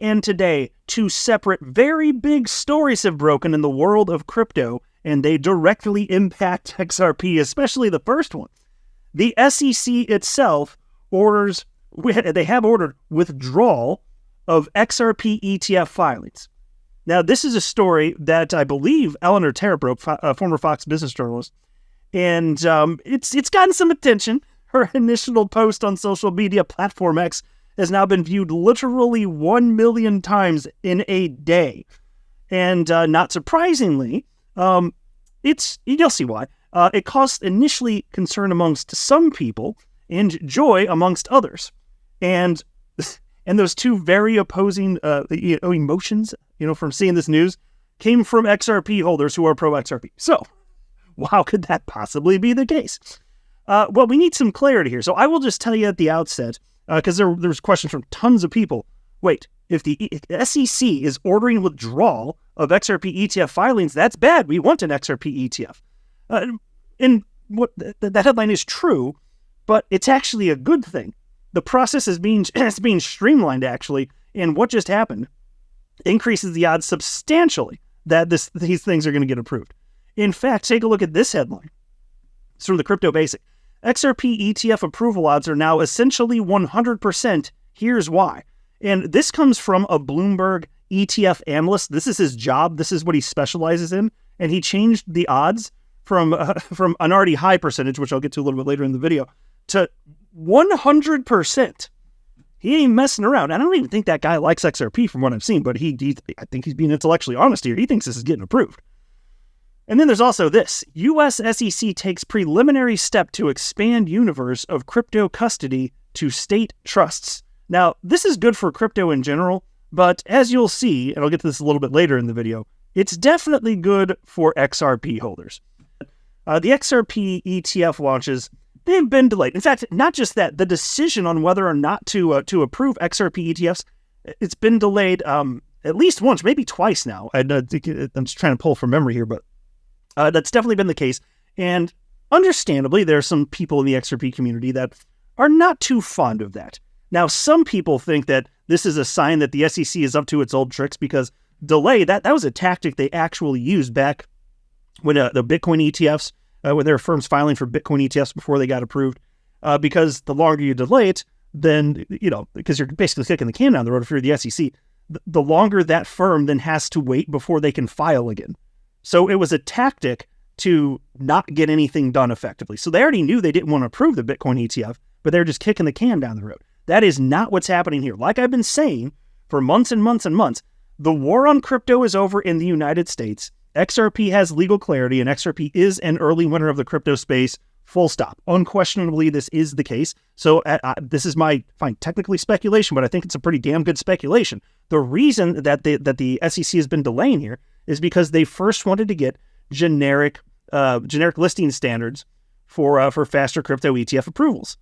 And today, two separate, very big stories have broken in the world of crypto, and they directly impact XRP, especially the first one. The SEC itself they have ordered withdrawal of XRP ETF filings. Now, this is a story that I believe Eleanor Terra broke, a former Fox Business journalist, and it's gotten some attention. Her initial post on social media platform X has now been viewed literally 1 million times in a day. And not surprisingly, you'll see why. It caused initially concern amongst some people and joy amongst others. And those two very opposing emotions, from seeing this news came from XRP holders who are pro XRP. So, how could that possibly be the case? Well, we need some clarity here. So I will just tell you at the outset, because there's questions from tons of people. Wait, if the SEC is ordering withdrawal of XRP ETF filings, that's bad. We want an XRP ETF. And what that headline is true, but it's actually a good thing. The process is being streamlined, actually, and what just happened increases the odds substantially that these things are going to get approved. In fact, take a look at this headline. It's from the Crypto Basic. XRP ETF approval odds are now essentially 100%. Here's why. And this comes from a Bloomberg ETF analyst. This is his job. This is what he specializes in. And he changed the odds from an already high percentage, which I'll get to a little bit later in the video, to 100%. He ain't messing around. I don't even think that guy likes XRP from what I've seen, but I think he's being intellectually honest here. He thinks this is getting approved. And then there's also this. U.S. SEC takes preliminary step to expand universe of crypto custody to state trusts. Now, this is good for crypto in general, but as you'll see, and I'll get to this a little bit later in the video, it's definitely good for XRP holders. The XRP ETF launches, they've been delayed. In fact, not just that, the decision on whether or not to approve XRP ETFs, it's been delayed at least once, maybe twice now. I'm just trying to pull from memory here, but that's definitely been the case. And understandably, there are some people in the XRP community that are not too fond of that. Now, some people think that this is a sign that the SEC is up to its old tricks because delay, that was a tactic they actually used back when the Bitcoin ETFs, when there were firms filing for Bitcoin ETFs before they got approved, because the longer you delay it, then, because you're basically kicking the can down the road if you're the SEC, the longer that firm then has to wait before they can file again. So it was a tactic to not get anything done effectively. So they already knew they didn't want to approve the Bitcoin ETF, but they're just kicking the can down the road. That is not what's happening here. Like I've been saying for months and months and months, the war on crypto is over in the United States. XRP has legal clarity, and XRP is an early winner of the crypto space, full stop. Unquestionably, this is the case. So this is my, technically speculation, but I think it's a pretty damn good speculation. The reason that the SEC has been delaying here is because they first wanted to get generic listing standards for faster crypto ETF approvals.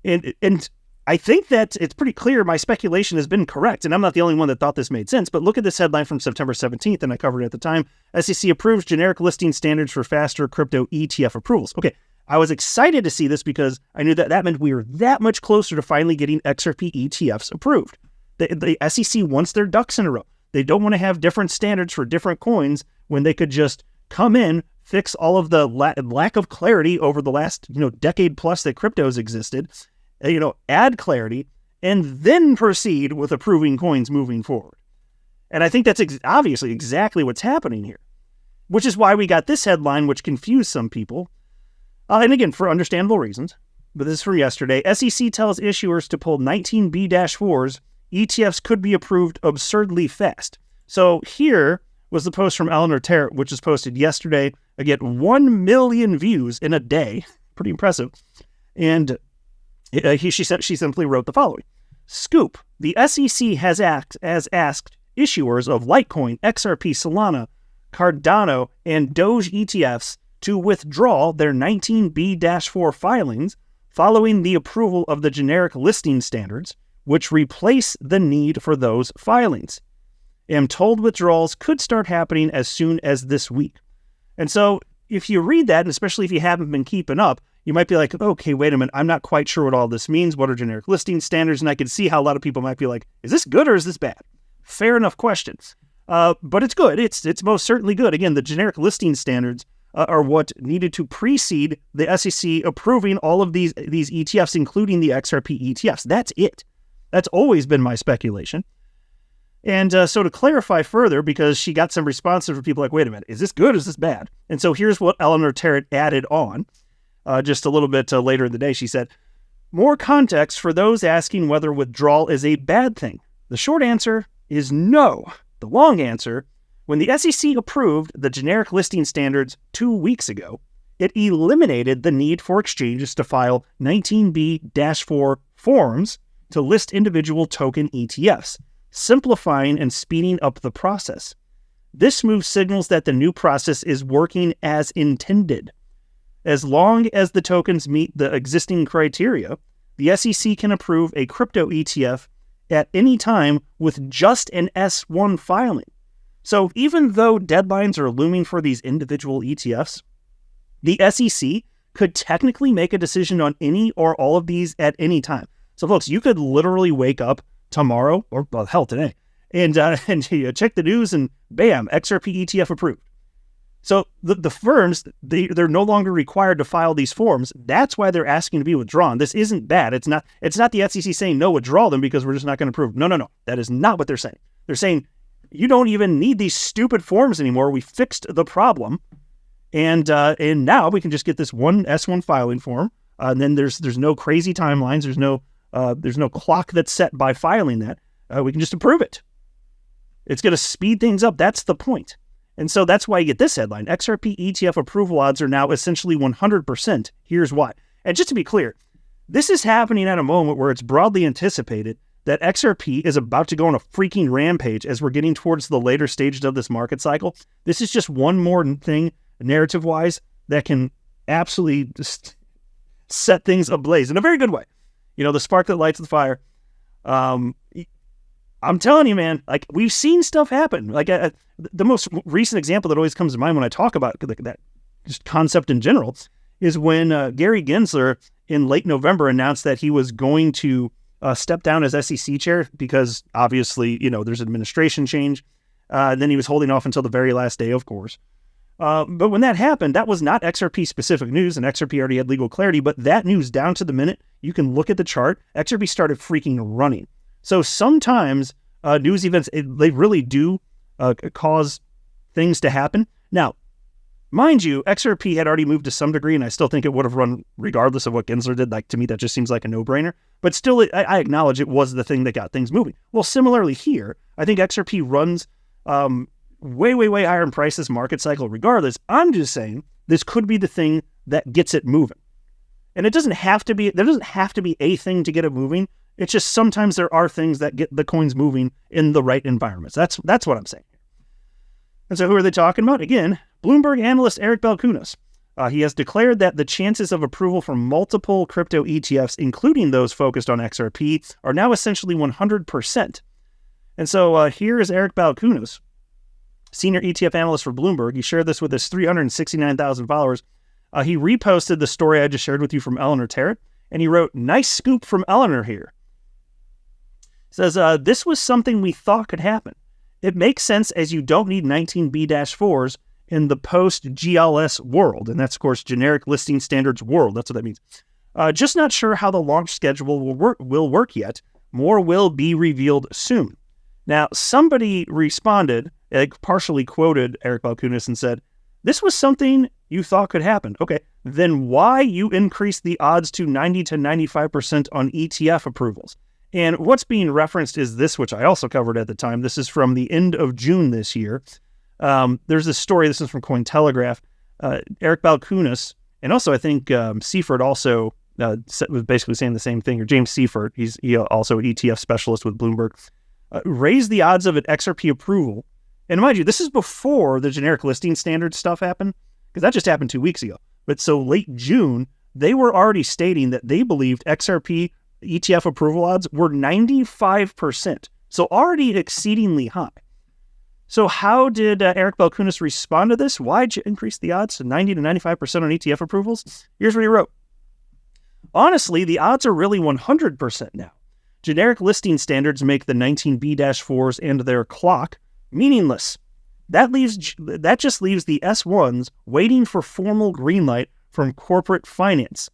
And I think that it's pretty clear my speculation has been correct, and I'm not the only one that thought this made sense, but look at this headline from September 17th, and I covered it at the time. SEC approves generic listing standards for faster crypto ETF approvals. Okay, I was excited to see this because I knew that meant we were that much closer to finally getting XRP ETFs approved. The SEC wants their ducks in a row. They don't want to have different standards for different coins when they could just come in, fix all of the lack of clarity over the last decade plus that crypto's existed, add clarity, and then proceed with approving coins moving forward. And I think that's obviously exactly what's happening here, which is why we got this headline, which confused some people. And again, for understandable reasons, but this is from yesterday. SEC tells issuers to pull 19 B-4s. ETFs could be approved absurdly fast. So here was the post from Eleanor Terra, which was posted yesterday. Again, 1 million views in a day. Pretty impressive. And she simply wrote the following. Scoop. The SEC has asked issuers of Litecoin, XRP, Solana, Cardano, and Doge ETFs to withdraw their 19 B-4 filings following the approval of the generic listing standards, which replace the need for those filings. Am told withdrawals could start happening as soon as this week. And so if you read that, and especially if you haven't been keeping up, you might be like, okay, wait a minute, I'm not quite sure what all this means. What are generic listing standards? And I can see how a lot of people might be like, is this good or is this bad? Fair enough questions. But it's good. It's most certainly good. Again, the generic listing standards are what needed to precede the SEC approving all of these ETFs, including the XRP ETFs. That's it. That's always been my speculation. And so to clarify further, because she got some responses from people like, wait a minute, is this good or is this bad? And so here's what Eleanor Terrett added on just a little bit later in the day. She said, more context for those asking whether withdrawal is a bad thing. The short answer is no. The long answer, when the SEC approved the generic listing standards 2 weeks ago, it eliminated the need for exchanges to file 19B-4 forms to list individual token ETFs, simplifying and speeding up the process. This move signals that the new process is working as intended. As long as the tokens meet the existing criteria, the SEC can approve a crypto ETF at any time with just an S1 filing. So even though deadlines are looming for these individual ETFs, the SEC could technically make a decision on any or all of these at any time. So folks, you could literally wake up tomorrow, or well, hell, today, and you check the news and bam, XRP ETF approved. So the firms, they're no longer required to file these forms. That's why they're asking to be withdrawn. This isn't bad. It's not the SEC saying, no, withdraw them because we're just not going to approve. No. That is not what they're saying. They're saying, you don't even need these stupid forms anymore. We fixed the problem. And now we can just get this one S1 filing form. And then there's no crazy timelines. There's no clock that's set by filing that. We can just approve it. It's going to speed things up. That's the point. And so that's why you get this headline. XRP ETF approval odds are now essentially 100%. Here's why. And just to be clear, this is happening at a moment where it's broadly anticipated that XRP is about to go on a freaking rampage as we're getting towards the later stages of this market cycle. This is just one more thing, narrative-wise, that can absolutely just set things ablaze in a very good way. You know, the spark that lights the fire. I'm telling you, man, like, we've seen stuff happen. Like, the most recent example that always comes to mind when I talk about that just concept in general is when Gary Gensler in late November announced that he was going to step down as SEC chair because obviously, you know, there's administration change. Then he was holding off until the very last day, of course. But when that happened, that was not XRP specific news, and XRP already had legal clarity, but that news down to the minute, you can look at the chart, XRP started freaking running. So sometimes news events, they really do cause things to happen. Now, mind you, XRP had already moved to some degree, and I still think it would have run regardless of what Gensler did. Like, to me, that just seems like a no-brainer. But still, I acknowledge it was the thing that got things moving. Well, similarly here, I think XRP runs way higher in price this market cycle regardless. I'm just saying this could be the thing that gets it moving. And it doesn't have to be, there doesn't have to be a thing to get it moving. It's just sometimes there are things that get the coins moving in the right environments. That's what I'm saying. And so who are they talking about? Again, Bloomberg analyst Eric Balchunas. He has declared that the chances of approval for multiple crypto ETFs, including those focused on XRP, are now essentially 100%. And so here is Eric Balchunas, senior ETF analyst for Bloomberg. He shared this with his 369,000 followers. He reposted the story I just shared with you from Eleanor Terrett, and he wrote, "Nice scoop from Eleanor here." He says, this was something we thought could happen. It makes sense as you don't need 19B-4s in the post-GLS world. And that's, of course, generic listing standards world. That's what that means. Just not sure how the launch schedule will work yet. More will be revealed soon. Now, somebody responded, partially quoted Eric Balchunas and said, this was something you thought could happen. Okay, then why you increase the odds to 90 to 95% on ETF approvals? And what's being referenced is this, which I also covered at the time. This is from the end of June this year. There's this story. This is from Cointelegraph. Eric Balchunas, and also I think Seifert also was basically saying the same thing, or James Seifert, he's also an ETF specialist with Bloomberg, raised the odds of an XRP approval. And mind you, this is before the generic listing standard stuff happened, because that just happened 2 weeks ago. But so late June, they were already stating that they believed XRP ETF approval odds were 95%. So already exceedingly high. So how did Eric Balchunas respond to this? Why'd you increase the odds to 90 to 95% on ETF approvals? Here's what he wrote. honestly, the odds are really 100% now. Generic listing standards make the 19B-4s and their clock meaningless. That just leaves the S1s waiting for formal green light from corporate finance.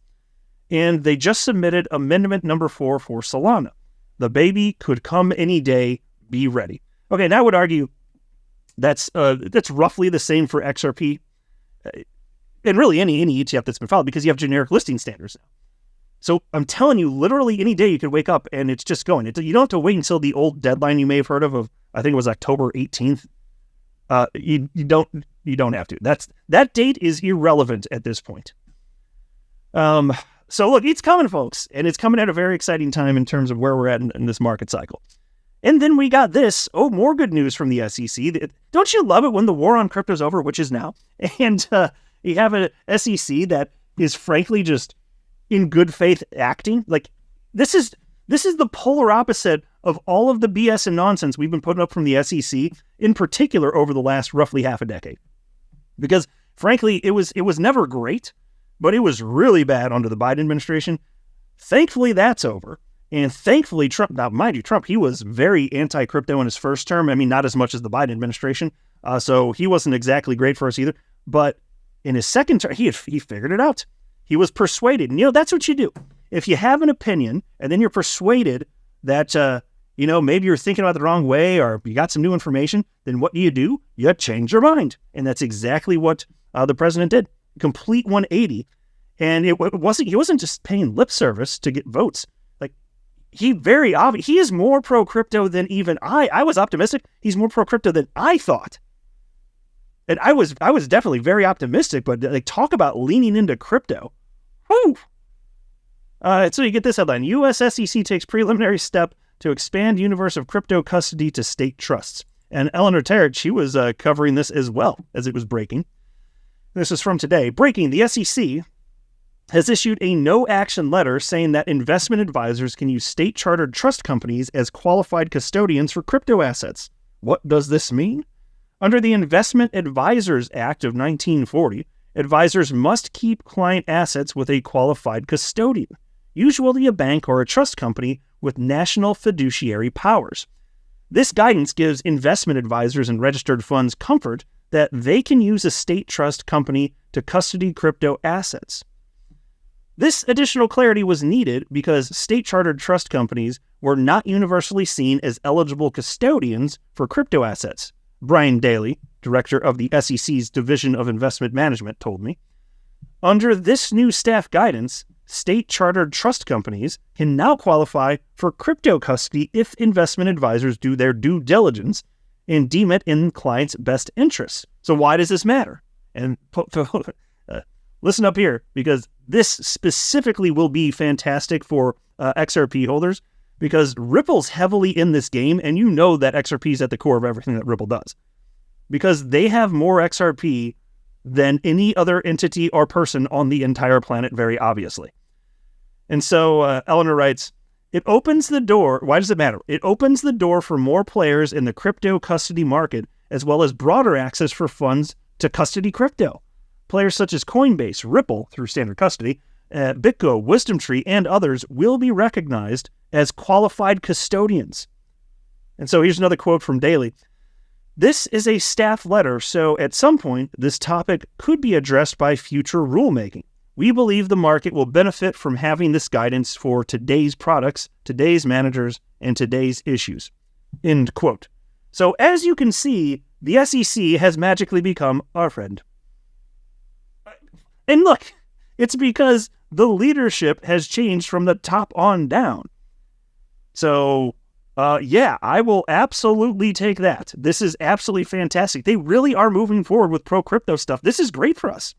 And they just submitted amendment number 4 for Solana. The baby could come any day. Be ready. Okay, and I would argue that's roughly the same for XRP, and really any ETF that's been filed, because you have generic listing standards now. So I'm telling you, literally any day you could wake up and it's just going. You don't have to wait until the old deadline you may have heard of I think it was October 18th. You don't have to. That date is irrelevant at this point. So look, it's coming, folks, and it's coming at a very exciting time in terms of where we're at in this market cycle. And then we got this. Oh, more good news from the SEC. Don't you love it when the war on crypto is over, which is now, and you have an SEC that is frankly just in good faith acting? Like, this is the polar opposite of all of the BS and nonsense we've been putting up from the SEC, in particular over the last roughly half a decade. Because frankly, it was never great, but it was really bad under the Biden administration. Thankfully, that's over. And thankfully, Trump, now mind you, Trump, he was very anti-crypto in his first term. I mean, not as much as the Biden administration. So he wasn't exactly great for us either. But in his second term, he figured it out. He was persuaded. And, that's what you do. If you have an opinion and then you're persuaded that, maybe you're thinking about it the wrong way or you got some new information, then what do? You change your mind. And that's exactly what the president did. Complete 180. And he wasn't just paying lip service to get votes. Like, he is more pro-crypto than even I was optimistic. He's more pro-crypto than I thought. And I was definitely very optimistic, but talk about leaning into crypto. Whew. So you get this headline. U.S. SEC takes preliminary step to expand universe of crypto custody to state trusts. And Eleanor Terrett, she was covering this as well as it was breaking. This is from today. Breaking, the SEC has issued a no-action letter saying that investment advisors can use state-chartered trust companies as qualified custodians for crypto assets. What does this mean? Under the Investment Advisors Act of 1940, advisors must keep client assets with a qualified custodian, usually a bank or a trust company with national fiduciary powers. This guidance gives investment advisors and registered funds comfort that they can use a state trust company to custody crypto assets. This additional clarity was needed because state-chartered trust companies were not universally seen as eligible custodians for crypto assets, Brian Daly, director of the SEC's Division of Investment Management, told me. Under this new staff guidance, state-chartered trust companies can now qualify for crypto custody if investment advisors do their due diligence and deem it in clients' best interests. So why does this matter? And listen up here, because this specifically will be fantastic for XRP holders, because Ripple's heavily in this game, and you know that XRP is at the core of everything that Ripple does, because they have more XRP than any other entity or person on the entire planet, very obviously. And so Eleanor writes, it opens the door. Why does it matter? It opens the door for more players in the crypto custody market, as well as broader access for funds to custody crypto. Players such as Coinbase, Ripple through standard custody, BitGo, WisdomTree, and others will be recognized as qualified custodians. And so here's another quote from Daly. This is a staff letter, so at some point, this topic could be addressed by future rulemaking. We believe the market will benefit from having this guidance for today's products, today's managers, and today's issues. End quote. So as you can see, the SEC has magically become our friend. And look, it's because the leadership has changed from the top on down. So, I will absolutely take that. This is absolutely fantastic. They really are moving forward with pro-crypto stuff. This is great for us.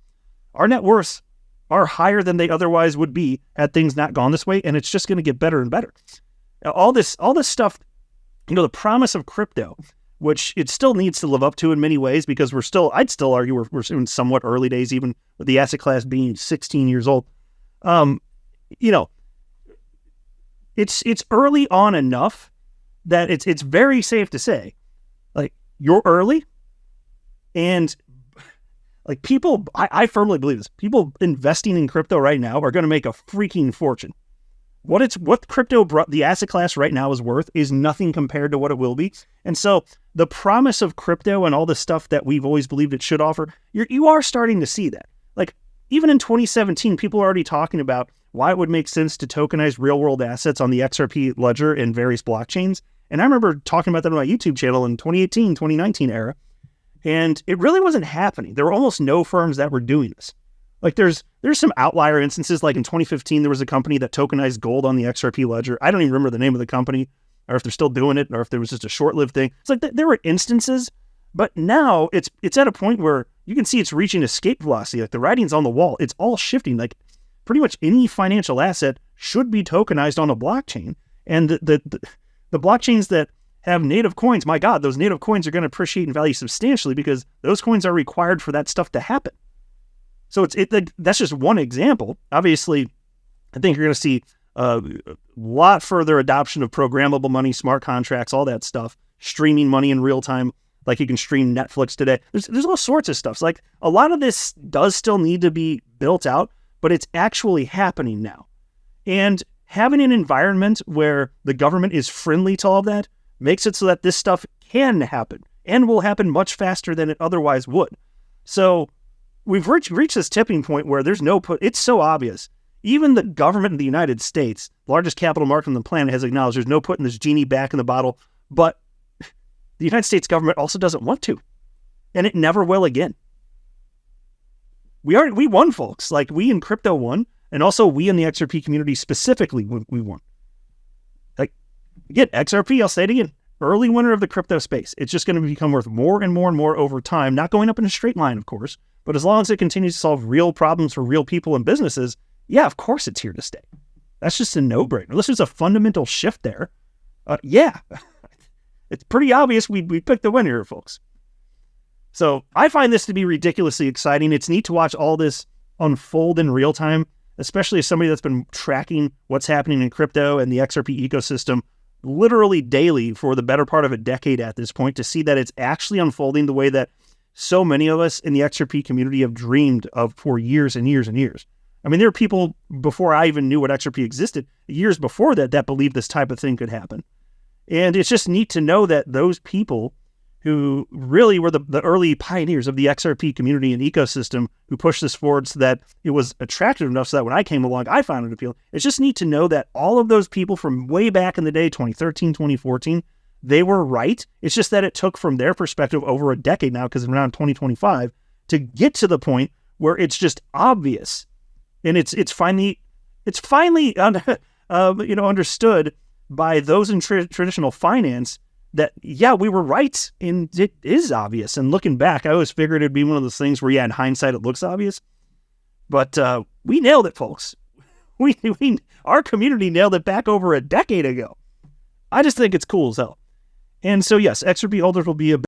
Our net worths are higher than they otherwise would be had things not gone this way, and it's just going to get better and better. All this stuff, the promise of crypto, which it still needs to live up to in many ways, because I'd still argue we're in somewhat early days, even with the asset class being 16 years old. It's early on enough that it's very safe to say, like, you're early, and Like people, I firmly believe this. People investing in crypto right now are going to make a freaking fortune. What crypto the asset class right now is worth is nothing compared to what it will be. And so the promise of crypto and all the stuff that we've always believed it should offer, you are starting to see that. Like even in 2017, people are already talking about why it would make sense to tokenize real world assets on the XRP ledger and various blockchains. And I remember talking about that on my YouTube channel in 2018, 2019 era. And it really wasn't happening. There were almost no firms that were doing this. Like there's some outlier instances, like in 2015, there was a company that tokenized gold on the XRP ledger. I don't even remember the name of the company or if they're still doing it or if there was just a short-lived thing. It's like there were instances, but now it's at a point where you can see it's reaching escape velocity. Like the writing's on the wall. It's all shifting. Like pretty much any financial asset should be tokenized on a blockchain. And the blockchains that have native coins, my God, those native coins are going to appreciate in value substantially because those coins are required for that stuff to happen. So that's just one example. Obviously, I think you're going to see a lot further adoption of programmable money, smart contracts, all that stuff, streaming money in real time, like you can stream Netflix today. There's all sorts of stuff. So like a lot of this does still need to be built out, but it's actually happening now. And having an environment where the government is friendly to all of that makes it so that this stuff can happen and will happen much faster than it otherwise would. So we've reached this tipping point where there's it's so obvious. Even the government in the United States, largest capital market on the planet, has acknowledged there's no putting this genie back in the bottle, but the United States government also doesn't want to, and it never will again. We won, folks. Like we in crypto won, and also we in the XRP community specifically, we won. Like, again, XRP, I'll say it again, early winner of the crypto space. It's just going to become worth more and more and more over time, not going up in a straight line, of course, but as long as it continues to solve real problems for real people and businesses, yeah, of course it's here to stay. That's just a no-brainer. Unless there's a fundamental shift there, yeah, it's pretty obvious we picked the winner here, folks. So I find this to be ridiculously exciting. It's neat to watch all this unfold in real time, especially as somebody that's been tracking what's happening in crypto and the XRP ecosystem literally daily for the better part of a decade at this point, to see that it's actually unfolding the way that so many of us in the XRP community have dreamed of for years and years and years. I mean, there are people before I even knew what XRP existed, years before that believed this type of thing could happen. And it's just neat to know that those people who really were the early pioneers of the XRP community and ecosystem who pushed this forward so that it was attractive enough so that when I came along, I found it appealing. It's just neat to know that all of those people from way back in the day, 2013, 2014, they were right. It's just that it took from their perspective over a decade now, because around 2025, to get to the point where it's just obvious. And it's finally understood by those in traditional finance that, yeah, we were right, and it is obvious. And looking back, I always figured it'd be one of those things where, yeah, in hindsight, it looks obvious. But we nailed it, folks. Our community nailed it back over a decade ago. I just think it's cool as hell. And so, yes, XRP holders will be a